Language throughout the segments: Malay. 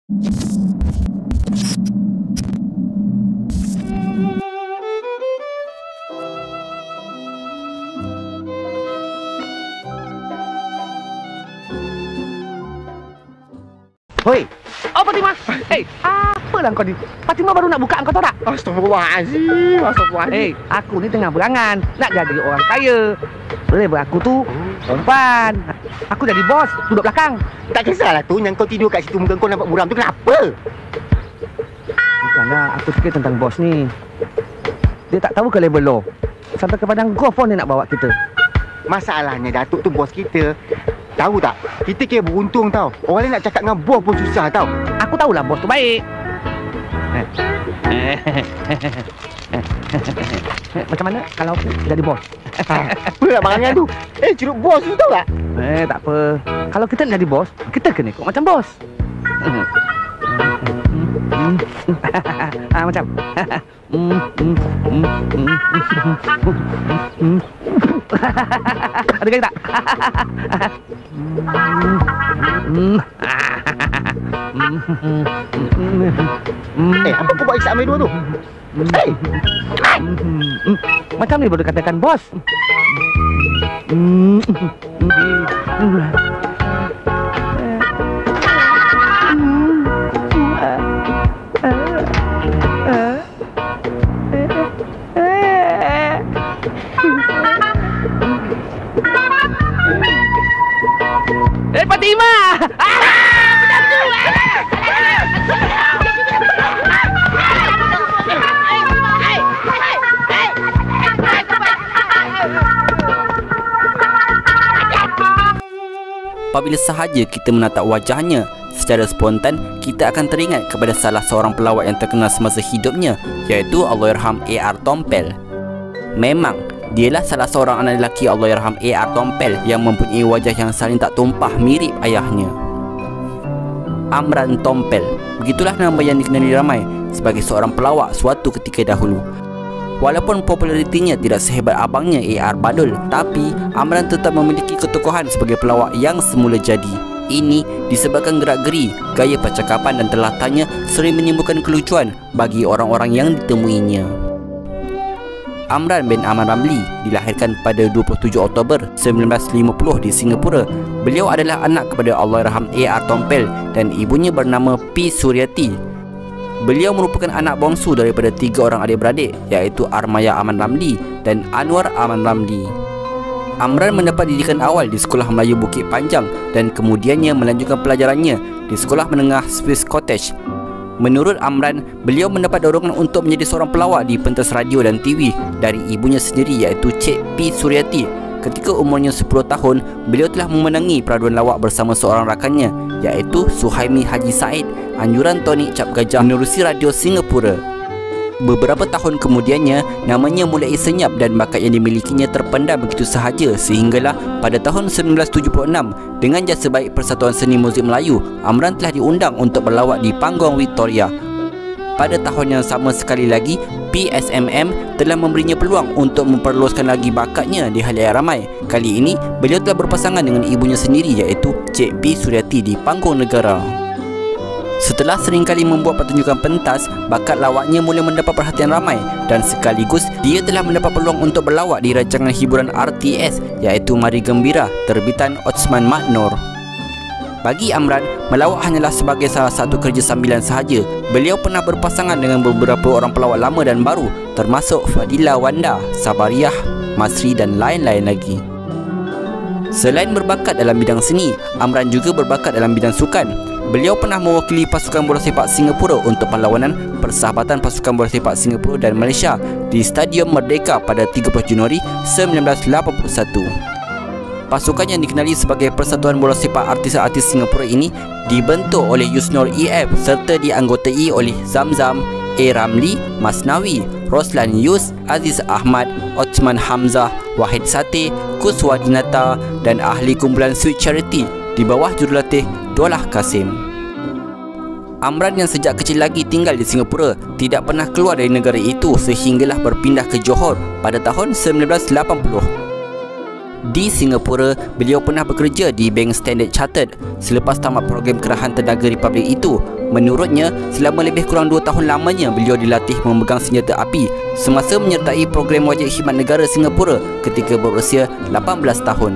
Hoi. Oh, Fatimah. Apalah kau ni? Fatimah baru nak buka, kau tahu tak? Astagfirullahaladzim. Astagfirullahaladzim. Aku ni tengah berangan nak jadi orang kaya. Lepas aku tu perempuan. Aku jadi bos, duduk belakang. Tak kisahlah tu, yang kau tidur kat situ muka kau nampak buram tu kenapa? Bukanlah, aku fikir tentang bos ni. Dia tak tahu ke level low. Sampai ke padang golf pun dia nak bawa kita. Masalahnya Datuk tu bos kita. Tahu tak? Kita kira beruntung tau. Orang lain nak cakap dengan bos pun susah tau. Aku tahulah bos tu baik. Macam mana kalau aku jadi bos? Apa nak barangan tu? Ceruk bos tu tahu tak? Tak apa. Kalau kita jadi bos, kita kena ikut macam bos. Macam ada kali tak? Apa kau buat isap ambil dua tu? Macam ni baru katakan bos. Fatimah! Apabila sahaja kita menatap wajahnya, secara spontan kita akan teringat kepada salah seorang pelawak yang terkenal semasa hidupnya, iaitu Allahyarham A.R. Tompel. Memang dialah salah seorang anak lelaki Allahyarham A.R. Tompel yang mempunyai wajah yang saling tak tumpah mirip ayahnya. Amran Tompel, begitulah nama yang dikenali ramai sebagai seorang pelawak suatu ketika dahulu. Walaupun popularitinya tidak sehebat abangnya A.R. Badul, tapi Amran tetap memiliki ketokohan sebagai pelawak yang semula jadi. Ini disebabkan gerak-geri, gaya percakapan dan telatannya sering menimbulkan kelucuan bagi orang-orang yang ditemuinya. Amran bin Aman Ramli dilahirkan pada 27 Oktober 1950 di Singapura. Beliau adalah anak kepada Allahyarham A.R. Tompel dan ibunya bernama P. Suryati. Beliau merupakan anak bongsu daripada 3 orang adik-beradik, iaitu Armaya Aman Ramli dan Anwar Aman Ramli. Amran mendapat didikan awal di Sekolah Melayu Bukit Panjang dan kemudiannya melanjutkan pelajarannya di Sekolah Menengah Swiss Cottage. Menurut Amran, beliau mendapat dorongan untuk menjadi seorang pelawak di pentas radio dan TV dari ibunya sendiri, iaitu Cik P. Suryati. Ketika umurnya 10 tahun, beliau telah memenangi peraduan lawak bersama seorang rakannya, iaitu Suhaimi Haji Said, anjuran Tonik Cap Gajah menerusi radio Singapura. Beberapa tahun kemudiannya, namanya mulai senyap dan bakat yang dimilikinya terpendam begitu sahaja sehinggalah pada tahun 1976, dengan jasa baik Persatuan Seni Muzik Melayu, Amran telah diundang untuk berlawak di panggung Victoria. Pada tahun yang sama sekali lagi, PSMM telah memberinya peluang untuk memperluaskan lagi bakatnya di halayak ramai. Kali ini, beliau telah berpasangan dengan ibunya sendiri, iaitu Cik P. Suryati di panggung negara. Setelah seringkali membuat pertunjukan pentas, bakat lawaknya mula mendapat perhatian ramai dan sekaligus dia telah mendapat peluang untuk berlawak di rancangan hiburan RTS, iaitu Mari Gembira terbitan Osman Maknur. Bagi Amran, melawak hanyalah sebagai salah satu kerja sambilan sahaja. Beliau pernah berpasangan dengan beberapa orang pelawak lama dan baru, termasuk Fadila Wanda, Sabariah, Masri dan lain-lain lagi. Selain berbakat dalam bidang seni, Amran juga berbakat dalam bidang sukan. Beliau pernah mewakili pasukan bola sepak Singapura untuk perlawanan Persahabatan Pasukan Bola Sepak Singapura dan Malaysia di Stadium Merdeka pada 30 Januari 1981. Pasukan yang dikenali sebagai Persatuan Bola Sepak Artis-Artis Singapura ini dibentuk oleh Yusnor EF serta dianggotai oleh Zamzam, A. Ramli, Masnawi, Roslan Yus, Aziz Ahmad, Osman Hamzah, Wahid Sate, Kuswa Dinata dan ahli kumpulan Sweet Charity di bawah jurulatih Dolah Kasim. Amran yang sejak kecil lagi tinggal di Singapura tidak pernah keluar dari negara itu sehinggalah berpindah ke Johor pada tahun 1980. Di Singapura, beliau pernah bekerja di Bank Standard Chartered. Selepas tamat program kerahan tenaga Republik itu, Menurutnya, selama lebih kurang 2 tahun lamanya beliau dilatih memegang senjata api semasa menyertai program wajib khidmat negara Singapura ketika berusia 18 tahun.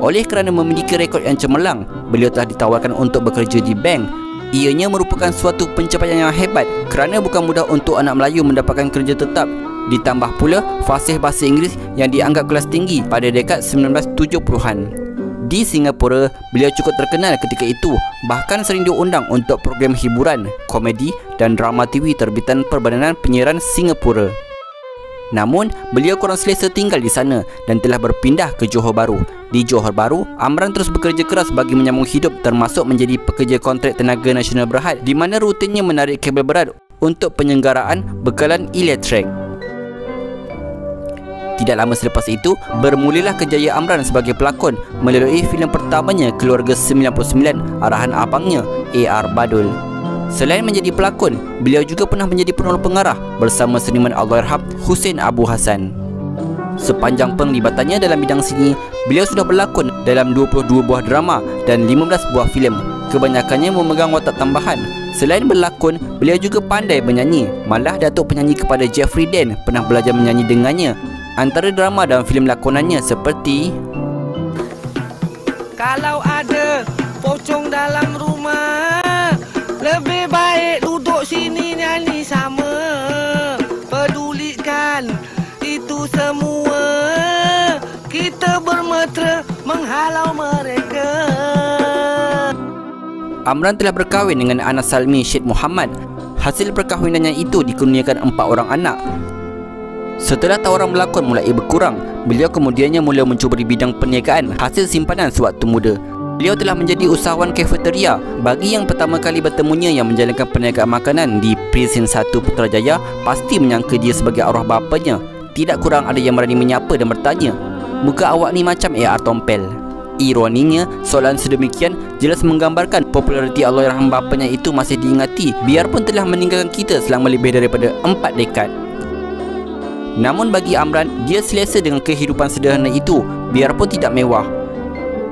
Oleh kerana memiliki rekod yang cemerlang, beliau telah ditawarkan untuk bekerja di bank. Ianya merupakan suatu pencapaian yang hebat kerana bukan mudah untuk anak Melayu mendapatkan kerja tetap. Ditambah pula fasih bahasa Inggeris yang dianggap kelas tinggi pada dekad 1970-an. Di Singapura, beliau cukup terkenal ketika itu, bahkan sering diundang untuk program hiburan, komedi dan drama TV terbitan Perbadanan Penyiaran Singapura. Namun, beliau kurang selesa tinggal di sana dan telah berpindah ke Johor Bahru. Di Johor Bahru, Amran terus bekerja keras bagi menyambung hidup, termasuk menjadi pekerja kontrak Tenaga Nasional Berhad di mana rutinnya menarik kabel berat untuk penyelenggaraan bekalan elektrik. Tidak lama selepas itu, bermulalah kejayaan Amran sebagai pelakon melalui filem pertamanya Keluarga 99 arahan abangnya A.R. Badul. Selain menjadi pelakon, beliau juga pernah menjadi penolong pengarah bersama seniman Allahyarham Hussein Abu Hassan. Sepanjang penglibatannya dalam bidang seni, beliau sudah berlakon dalam 22 buah drama dan 15 buah filem. Kebanyakannya memegang watak tambahan. Selain berlakon, beliau juga pandai menyanyi. Malah datuk penyanyi kepada Jeffrey Dan pernah belajar menyanyi dengannya. Antara drama dan filem lakonannya seperti Kalau ada pocong dalam rumah, lebih baik duduk sini nyanyi sama. Pedulikan itu semua, kita bermesra menghalau mereka. Amran telah berkahwin dengan Ana Salmi Syed Muhammad. Hasil perkahwinannya itu dikurniakan 4 orang anak. Setelah tawaran melakon mulai berkurang, beliau kemudiannya mula mencuba di bidang perniagaan hasil simpanan sewaktu muda. Beliau telah menjadi usahawan kafeteria bagi yang pertama kali bertemunya yang menjalankan perniagaan makanan di Presin 1 Putrajaya pasti menyangka dia sebagai arwah bapanya. Tidak kurang ada yang berani menyapa dan bertanya, "Muka awak ni macam A.R. Tompel." Ironinya, soalan sedemikian jelas menggambarkan populariti Allahyarham bapanya itu masih diingati biarpun telah meninggalkan kita selama lebih daripada 4 dekad. Namun bagi Amran, dia selesa dengan kehidupan sederhana itu biarpun tidak mewah.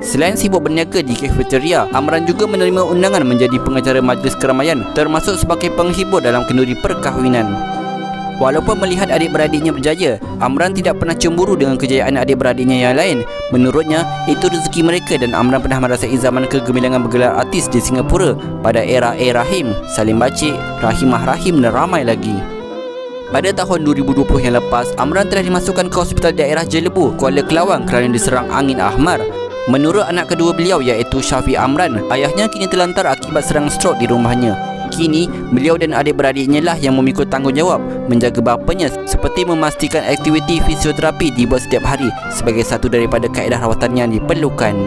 Selain sibuk berniaga di kafeteria, Amran juga menerima undangan menjadi pengacara majlis keramaian, termasuk sebagai penghibur dalam kenduri perkahwinan. Walaupun melihat adik-beradiknya berjaya, Amran tidak pernah cemburu dengan kejayaan adik-beradiknya yang lain. Menurutnya, itu rezeki mereka dan Amran pernah merasai zaman kegemilangan bergelar artis di Singapura pada era A. Rahim, Salim Bacik, Rahimah Rahim dan ramai lagi. Pada tahun 2020 yang lepas, Amran telah dimasukkan ke Hospital Daerah Jelebu, Kuala Kelawang kerana diserang angin ahmar. Menurut anak kedua beliau iaitu Syafiq Amran, ayahnya kini terlantar akibat serang strok di rumahnya. Kini, beliau dan adik-beradiknya lah yang memikul tanggungjawab menjaga bapanya seperti memastikan aktiviti fisioterapi dibuat setiap hari sebagai satu daripada kaedah rawatan yang diperlukan.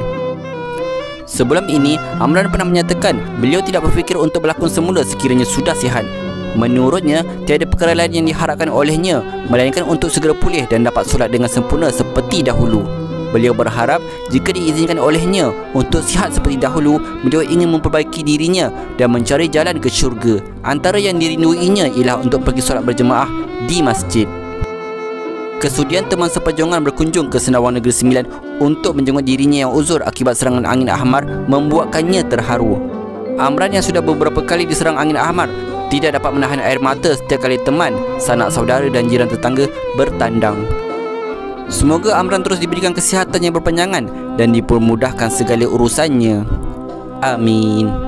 Sebelum ini, Amran pernah menyatakan beliau tidak berfikir untuk berlakon semula sekiranya sudah sihat. Menurutnya, tiada perkara lain yang diharapkan olehnya melainkan untuk segera pulih dan dapat solat dengan sempurna seperti dahulu. Beliau berharap jika diizinkan olehnya untuk sihat seperti dahulu, beliau ingin memperbaiki dirinya dan mencari jalan ke syurga. Antara yang dirinduinya ialah untuk pergi solat berjemaah di masjid. Kesudian teman seperjuangan berkunjung ke Senawang Negeri Sembilan untuk menjenguk dirinya yang uzur akibat serangan angin ahmar membuatkannya terharu. Amran yang sudah beberapa kali diserang angin ahmar tidak dapat menahan air mata setiap kali teman, sanak saudara dan jiran tetangga bertandang. Semoga Amran terus diberikan kesihatan yang berpanjangan dan dipermudahkan segala urusannya. Amin.